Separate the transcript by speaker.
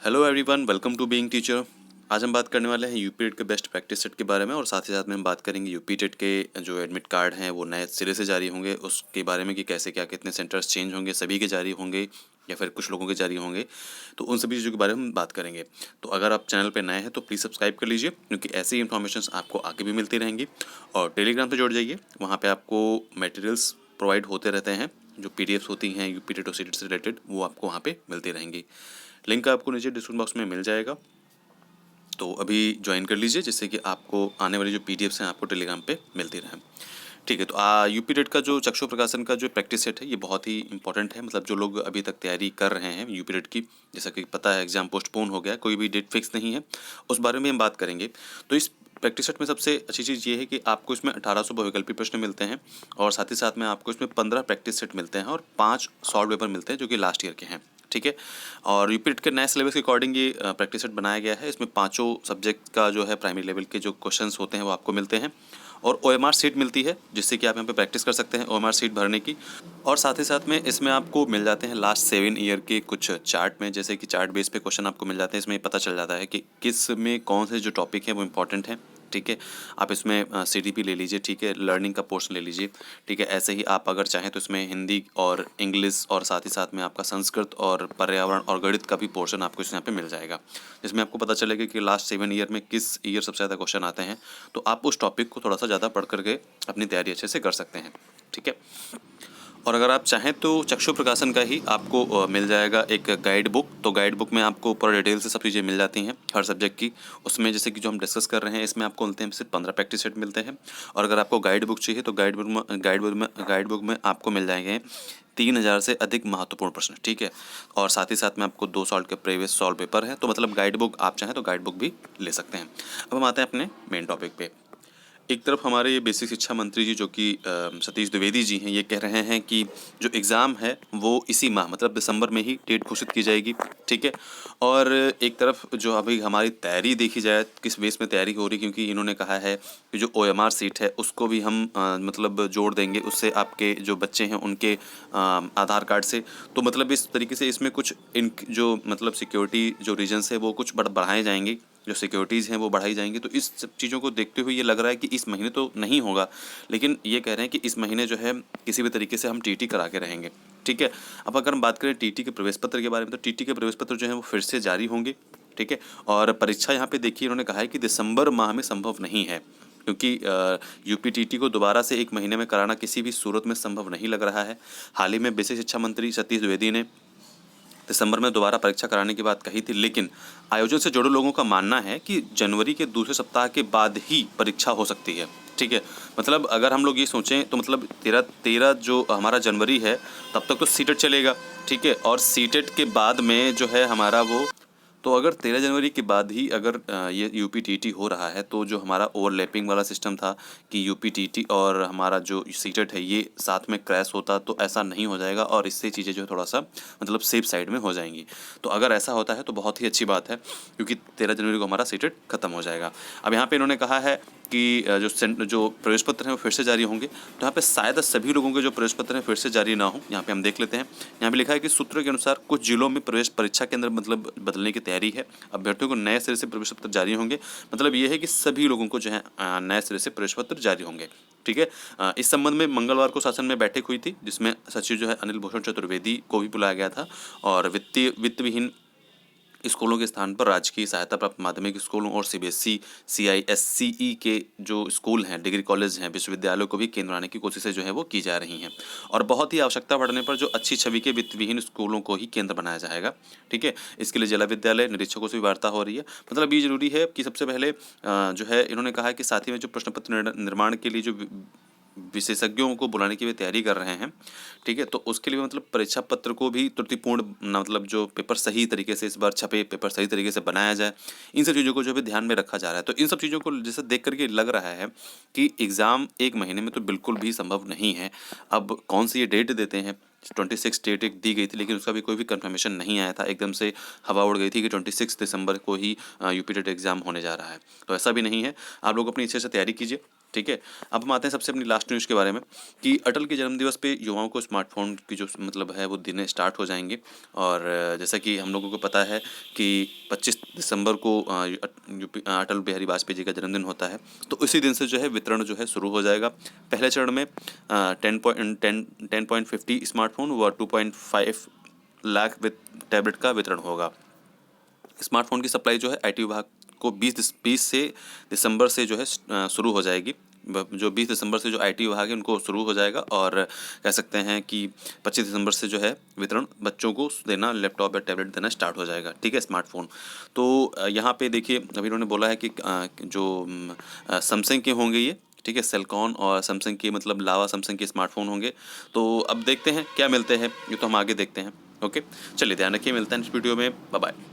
Speaker 1: Hello everyone, welcome to being teacher. आज हम बात करने वाले हैं यूपी टेट के बेस्ट प्रैक्टिस सेट के बारे में और साथ ही साथ में हम बात करेंगे यूपी टेट के जो एडमिट कार्ड हैं वो नए सिरे से जारी होंगे उसके बारे में कि कैसे क्या कितने सेंटर्स चेंज होंगे, सभी के जारी होंगे या फिर कुछ लोगों के जारी होंगे। तो उन सभी चीज़ों के बारे में हम बात करेंगे। तो अगर आप चैनल पर नए हैं तो प्लीज़ सब्सक्राइब कर लीजिए, क्योंकि ऐसी इन्फॉर्मेशन आपको आगे भी मिलती रहेंगी। और टेलीग्राम पर जुड़ जाइए, वहाँ पर आपको मटेरियल्स प्रोवाइड होते रहते हैं। जो पीडीएफ्स होती हैं यूपी टेट और सीटेट से रिलेटेड, वो आपको वहाँ पे मिलती रहेंगी। लिंक आपको नीचे डिस्क्रिप्शन बॉक्स में मिल जाएगा, तो अभी ज्वाइन कर लीजिए, जिससे कि आपको आने वाली जो पीडीएफ्स हैं आपको टेलीग्राम पे मिलती रहें। ठीक है, तो यूपी टेट का जो चक्षु प्रकाशन का जो प्रैक्टिस सेट है ये बहुत ही इंपॉर्टेंट है। मतलब जो लोग अभी तक तैयारी कर रहे हैं यूपी टेट की, जैसा कि पता है एग्जाम पोस्टपोन हो गया, कोई भी डेट फिक्स नहीं है, उस बारे में हम बात करेंगे। तो इस प्रैक्टिस सेट में सबसे अच्छी चीज़ ये है कि आपको इसमें 1800 बहुविकल्पी प्रश्न मिलते हैं और साथ ही साथ में आपको इसमें 15 प्रैक्टिस सेट मिलते हैं और 5 सॉल्व पेपर मिलते हैं जो कि लास्ट ईयर के हैं। ठीक है, और यूपी टेट के नए सिलेबस के अकॉर्डिंग ये प्रैक्टिस सेट बनाया गया है। इसमें पाँचों सब्जेक्ट का जो है प्राइमरी लेवल के जो क्वेश्चंस होते हैं वो आपको मिलते हैं और ओएमआर सीट मिलती है, जिससे कि आप यहाँ पे प्रैक्टिस कर सकते हैं ओएमआर सीट भरने की। और साथ ही साथ में इसमें आपको मिल जाते हैं लास्ट 7 ईयर के कुछ चार्ट में, जैसे कि चार्ट बेस पे क्वेश्चन आपको मिल जाते हैं। इसमें पता चल जाता है कि किस में कौन से जो टॉपिक है वो इंपॉर्टेंट है। ठीक है, आप इसमें सीडीपी ले लीजिए, ठीक है, लर्निंग का पोर्शन ले लीजिए। ठीक है, ऐसे ही आप अगर चाहें तो इसमें हिंदी और इंग्लिश और साथ ही साथ में आपका संस्कृत और पर्यावरण और गणित का भी पोर्शन आपको इस यहाँ पे मिल जाएगा, जिसमें आपको पता चलेगा कि लास्ट 7 ईयर में किस ईयर सबसे ज़्यादा क्वेश्चन आते हैं। तो आप उस टॉपिक को थोड़ा सा ज़्यादा पढ़ करके अपनी तैयारी अच्छे से कर सकते हैं। ठीक है, और अगर आप चाहें तो चक्षु प्रकाशन का ही आपको मिल जाएगा एक गाइड बुक। तो गाइड बुक में आपको पूरा डिटेल से सब चीज़ें मिल जाती हैं हर सब्जेक्ट की। उसमें जैसे कि जो हम डिस्कस कर रहे हैं इसमें आपको मिलते हैं सिर्फ 15 प्रैक्टिस सेट मिलते हैं। और अगर आपको गाइड बुक चाहिए तो गाइड बुक में आपको मिल जाएंगे 3000 से अधिक महत्वपूर्ण प्रश्न। ठीक है, और साथ ही साथ में आपको 2 सॉल्व के प्रीवियस सॉल्व पेपर है। तो मतलब गाइड बुक आप चाहें तो गाइड बुक भी ले सकते हैं। अब हम आते हैं अपने मेन टॉपिक पे। एक तरफ हमारे ये बेसिक शिक्षा मंत्री जी जो कि सतीश द्विवेदी जी हैं, ये कह रहे हैं कि जो एग्ज़ाम है वो इसी माह मतलब दिसंबर में ही डेट घोषित की जाएगी। ठीक है, और एक तरफ जो अभी हमारी तैयारी देखी जाए किस बेस में तैयारी हो रही, क्योंकि इन्होंने कहा है कि जो ओएमआर सीट है उसको भी हम मतलब जोड़ देंगे, उससे आपके जो बच्चे हैं उनके आधार कार्ड से। तो मतलब इस तरीके से इसमें कुछ इन जो मतलब सिक्योरिटी जो रीजन्स है वो कुछ बढ़ाए जाएंगे, जो सिक्योरिटीज़ हैं वो बढ़ाई जाएंगी। तो इस सब चीज़ों को देखते हुए ये लग रहा है कि इस महीने तो नहीं होगा, लेकिन ये कह रहे हैं कि इस महीने जो है किसी भी तरीके से हम टीटी करा के रहेंगे। ठीक है, अब अगर हम बात करें टीटी के प्रवेश पत्र के बारे में, तो टीटी के प्रवेश पत्र जो है वो फिर से जारी होंगे। ठीक है, और परीक्षा यहाँ पे देखिए इन्होंने कहा है कि दिसंबर माह में संभव नहीं है, क्योंकि यूपी टीटी को दोबारा से एक महीने में कराना किसी भी सूरत में संभव नहीं लग रहा है। हाल ही में बेसिक शिक्षा मंत्री सतीश द्विवेदी ने दिसंबर में दोबारा परीक्षा कराने की बात कही थी, लेकिन आयोजन से जुड़े लोगों का मानना है कि जनवरी के दूसरे सप्ताह के बाद ही परीक्षा हो सकती है। ठीक है, मतलब अगर हम लोग ये सोचें तो मतलब 13 जो हमारा जनवरी है तब तक तो सीटेट चलेगा। ठीक है, और सीटेट के बाद में जो है हमारा वो, तो अगर 13 जनवरी के बाद ही अगर ये यूपी टीटी हो रहा है तो जो हमारा ओवरलैपिंग वाला सिस्टम था कि यूपी टीटी और हमारा जो सीटेट है ये साथ में क्रैश होता, तो ऐसा नहीं हो जाएगा और इससे चीज़ें जो है थोड़ा सा मतलब सेफ साइड में हो जाएंगी। तो अगर ऐसा होता है तो बहुत ही अच्छी बात है, क्योंकि 13 जनवरी को हमारा सीटेट खत्म हो जाएगा। अब यहाँ पे इन्होंने कहा है कि जो प्रवेश पत्र हैं वो फिर से जारी होंगे। तो यहाँ पे शायद सभी लोगों के जो प्रवेश पत्र हैं फिर से जारी ना हो। यहाँ पे हम देख लेते हैं, यहाँ पे लिखा है कि सूत्रों के अनुसार कुछ जिलों में प्रवेश परीक्षा केंद्र मतलब बदलने की तैयारी है। अभ्यर्थियों को नए सिरे से प्रवेश पत्र जारी होंगे। मतलब ये है कि सभी लोगों को जो है नए सिरे से प्रवेश पत्र जारी होंगे। ठीक है, इस संबंध में मंगलवार को शासन में बैठक हुई थी, जिसमें सचिव जो है अनिल भूषण चतुर्वेदी को भी बुलाया गया था और वित्त विहीन स्कूलों के स्थान पर राजकीय सहायता प्राप्त माध्यमिक स्कूलों और सीबीएसई सीआईएससीई के जो स्कूल हैं, डिग्री कॉलेज हैं, विश्वविद्यालयों को भी केंद्र आने की कोशिशें जो है वो की जा रही हैं। और बहुत ही आवश्यकता पड़ने पर जो अच्छी छवि के वित्तविहीन स्कूलों को ही केंद्र बनाया जाएगा। ठीक है, इसके लिए जिला विद्यालय निरीक्षकों से भी वार्ता हो रही है। मतलब ये जरूरी है कि सबसे पहले जो है इन्होंने कहा है कि साथ ही में जो प्रश्न पत्र निर्माण के लिए जो विशेषज्ञों को बुलाने की भी तैयारी कर रहे हैं। ठीक है, तो उसके लिए मतलब परीक्षा पत्र को भी त्रुटिपूर्ण मतलब जो पेपर सही तरीके से इस बार छपे, पेपर सही तरीके से बनाया जाए, इन सब चीज़ों को जो भी ध्यान में रखा जा रहा है। तो इन सब चीज़ों को जैसे देख करके लग रहा है कि एग्ज़ाम एक महीने में तो बिल्कुल भी संभव नहीं है। अब कौन सी ये डेट देते हैं, 26 डेट एक दी गई थी, लेकिन उसका भी कोई भी कंफर्मेशन नहीं आया था। एकदम से हवा उड़ गई थी कि 26 दिसंबर को ही यूपी टेट एग्ज़ाम होने जा रहा है। तो ऐसा भी नहीं है। आप लोग अपनी अच्छे से तैयारी कीजिए ठीक है। अब हम आते हैं सबसे अपनी लास्ट न्यूज़ के बारे में कि अटल के जन्मदिवस पे युवाओं को स्मार्टफ़ोन की जो मतलब है वो देने स्टार्ट हो जाएँगे। और जैसा कि हम लोगों को पता है कि 25 दिसंबर को अटल बिहारी वाजपेयी जी का जन्मदिन होता है। तो उसी दिन से जो है वितरण जो है शुरू हो जाएगा। पहले चरण में 10.50 स्मार्टफ़ोन व 2.5 लाख टैबलेट का वितरण होगा। स्मार्टफ़ोन की सप्लाई जो है आईटी विभाग को 20 से दिसंबर से जो है शुरू हो जाएगी। जो 20 दिसंबर से जो आईटी विभाग है उनको शुरू हो जाएगा और कह सकते हैं कि 25 दिसंबर से जो है वितरण बच्चों को देना लैपटॉप या टैबलेट देना स्टार्ट हो जाएगा। ठीक है, स्मार्टफ़ोन। तो यहाँ पे देखिए अभी इन्होंने बोला है कि जो सैमसंग के होंगे ये, ठीक है, सेलकॉन और सैमसंग के मतलब लावा सैमसंग के स्मार्टफ़ोन होंगे। तो अब देखते हैं क्या मिलते हैं, ये तो हम आगे देखते हैं। ओके, चलिए ध्यान रखिए, मिलते हैं नेक्स्ट वीडियो में। Bye bye.